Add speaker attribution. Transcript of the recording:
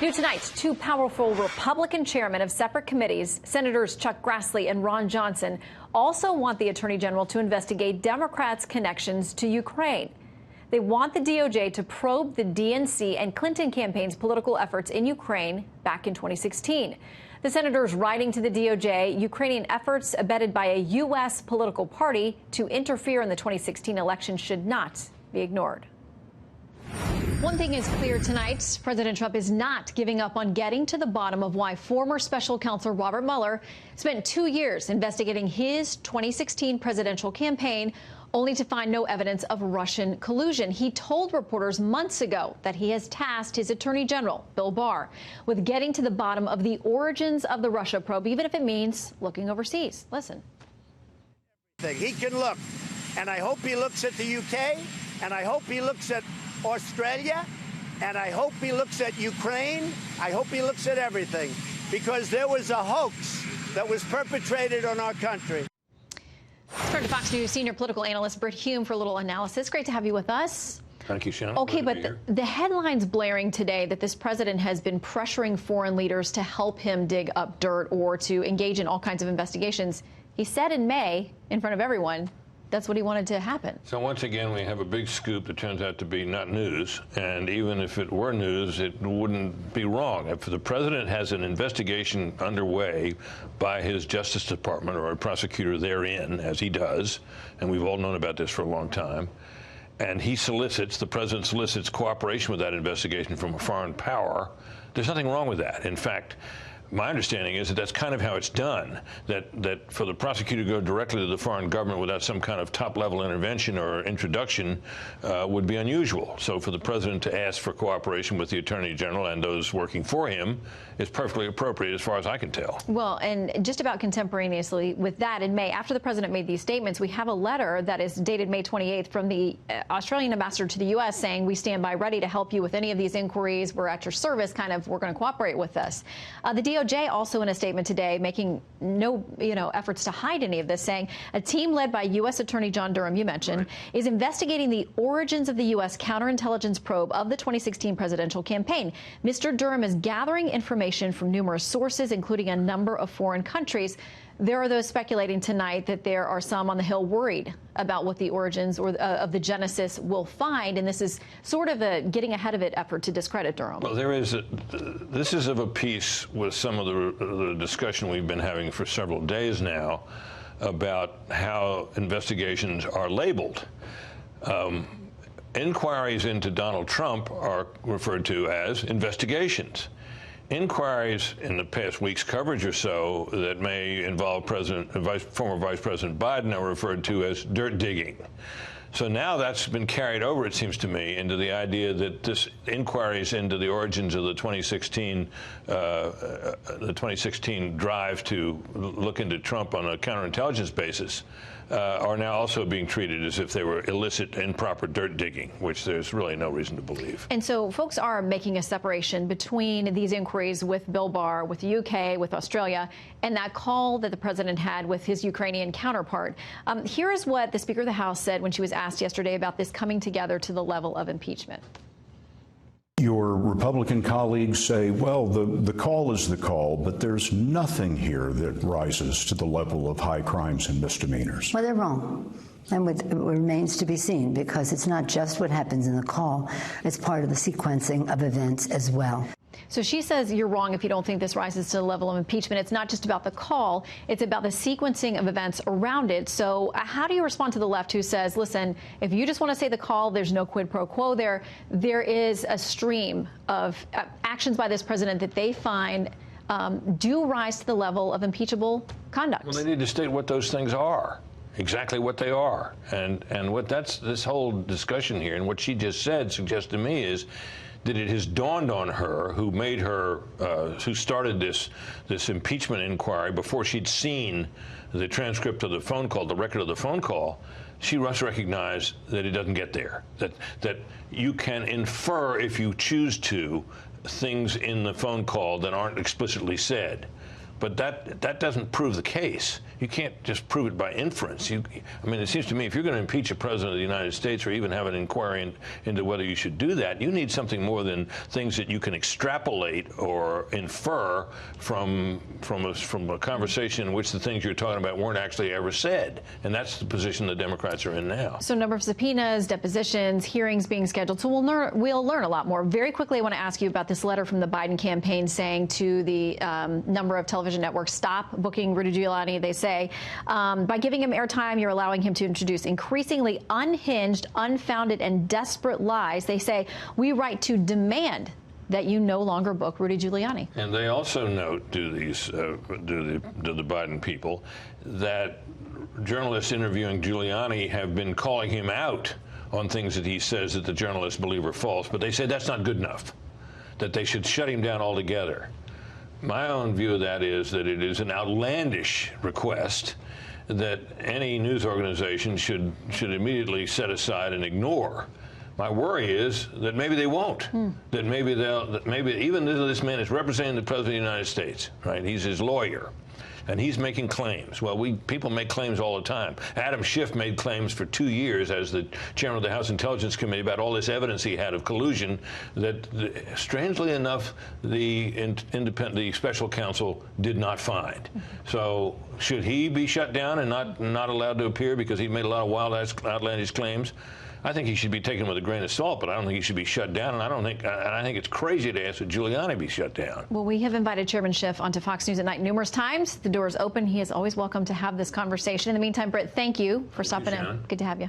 Speaker 1: New tonight, two powerful Republican chairmen of separate committees, Senators Chuck Grassley and Ron Johnson, also want the Attorney General to investigate Democrats' connections to Ukraine. They want the DOJ to probe the DNC and Clinton campaign's political efforts in Ukraine back in 2016. The senators writing to the DOJ, Ukrainian efforts abetted by a U.S. political party to interfere in the 2016 election should not be ignored. One thing is clear tonight. President Trump is not giving up on getting to the bottom of why former special counsel Robert Mueller spent 2 years investigating his 2016 presidential campaign, only to find no evidence of Russian collusion. He told reporters months ago that he has tasked his Attorney General, Bill Barr, with getting to the bottom of the origins of the Russia probe, even if it means looking overseas. Listen.
Speaker 2: He can look, and I hope he looks at the UK, and I hope he looks at Australia, and I hope he looks at Ukraine. I hope he looks at everything, because there was a hoax that was perpetrated on our country.
Speaker 1: Let's turn to Fox News senior political analyst Britt Hume for a little analysis. Great to have you with us.
Speaker 3: Thank you, Shannon.
Speaker 1: Okay, but the headlines blaring today that this president has been pressuring foreign leaders to help him dig up dirt or to engage in all kinds of investigations. He said in May, in front of everyone, that's what he wanted to happen.
Speaker 3: So once again, we have a big scoop that turns out to be not news. And even if it were news, it wouldn't be wrong. If the president has an investigation underway by his Justice Department or a prosecutor therein, as he does, and we've all known about this for a long time, and the president solicits cooperation with that investigation from a foreign power, there's nothing wrong with that. In fact, my understanding is that that's kind of how it's done, that for the prosecutor to go directly to the foreign government without some kind of top-level intervention or introduction would be unusual. So for the president to ask for cooperation with the Attorney General and those working for him is perfectly appropriate as far as I can tell.
Speaker 1: Well, and just about contemporaneously with that, in May, after the president made these statements, we have a letter that is dated May 28th from the Australian ambassador to the U.S. saying, we stand by ready to help you with any of these inquiries. We're at your service, we're going to cooperate with us. The DOJ also in a statement today making no efforts to hide any of this, saying a team led by U.S. Attorney John Durham, you mentioned, is investigating the origins of the U.S. counterintelligence probe of the 2016 presidential campaign. Mr. Durham is gathering information from numerous sources, including a number of foreign countries. There are those speculating tonight that there are some on the Hill worried about what the origins or of the genesis will find, and this is sort of a getting ahead of it effort to discredit Durham.
Speaker 3: Well, this is of a piece with some of the discussion we've been having for several days now about how investigations are labeled. Inquiries into Donald Trump are referred to as investigations. Inquiries in the past week's coverage or so that may involve former Vice President Biden are referred to as dirt digging. So now that's been carried over, it seems to me, into the idea that this inquiries into the origins of the 2016 drive to look into Trump on a counterintelligence basis are now also being treated as if they were illicit, improper dirt digging, which there's really no reason to believe.
Speaker 1: And so folks are making a separation between these inquiries with Bill Barr, with the UK, with Australia, and that call that the president had with his Ukrainian counterpart. Here is what the Speaker of the House said when she was asked yesterday about this coming together to the level of impeachment.
Speaker 4: Your Republican colleagues say, well, the call is the call, but there's nothing here that rises to the level of high crimes and misdemeanors.
Speaker 5: Well, they're wrong. And it remains to be seen, because it's not just what happens in the call. It's part of the sequencing of events as well.
Speaker 1: So she says you're wrong if you don't think this rises to the level of impeachment. It's not just about the call. It's about the sequencing of events around it. So how do you respond to the left who says, listen, if you just want to say the call, there's no quid pro quo there. There is a stream of actions by this president that they find do rise to the level of impeachable conduct.
Speaker 3: Well, they need to state what those things are. Exactly what they are. And what this whole discussion here and what she just said suggests to me is that it has dawned on her, who started this impeachment inquiry before she'd seen the transcript of the phone call, the record of the phone call. She must recognize that it doesn't get there, that you can infer, if you choose to, things in the phone call that aren't explicitly said. But that doesn't prove the case. You can't just prove it by inference. I mean, it seems to me if you're going to impeach a president of the United States or even have an inquiry into whether you should do that, you need something more than things that you can extrapolate or infer from a conversation in which the things you're talking about weren't actually ever said. And that's the position the Democrats are in now.
Speaker 1: So a number of subpoenas, depositions, hearings being scheduled. So we'll learn a lot more. Very quickly, I want to ask you about this letter from the Biden campaign saying to the number of television networks, stop booking Rudy Giuliani. They say, by giving him airtime, you're allowing him to introduce increasingly unhinged, unfounded, and desperate lies. They say, we write to demand that you no longer book Rudy Giuliani.
Speaker 3: And they also note to the Biden people that journalists interviewing Giuliani have been calling him out on things that he says that the journalists believe are false, but they say that's not good enough, that they should shut him down altogether. My own view of that is that it is an outlandish request that any news organization should immediately set aside and ignore. My worry is that maybe they won't. That maybe even though this man is representing the President of the United States, right? He's his lawyer, and he's making claims. Well, people make claims all the time. Adam Schiff made claims for 2 years as the chairman of the House Intelligence Committee about all this evidence he had of collusion that, strangely enough, the special counsel did not find. So should he be shut down and not allowed to appear because he made a lot of wild, outlandish claims? I think he should be taken with a grain of salt, but I don't think he should be shut down. And I think it's crazy to ask that Giuliani be shut down. Well,
Speaker 1: we have invited Chairman Schiff onto Fox News at Night numerous times. The door is open. He is always welcome to have this conversation. In the meantime, Britt, thank you for stopping in. Good to have you.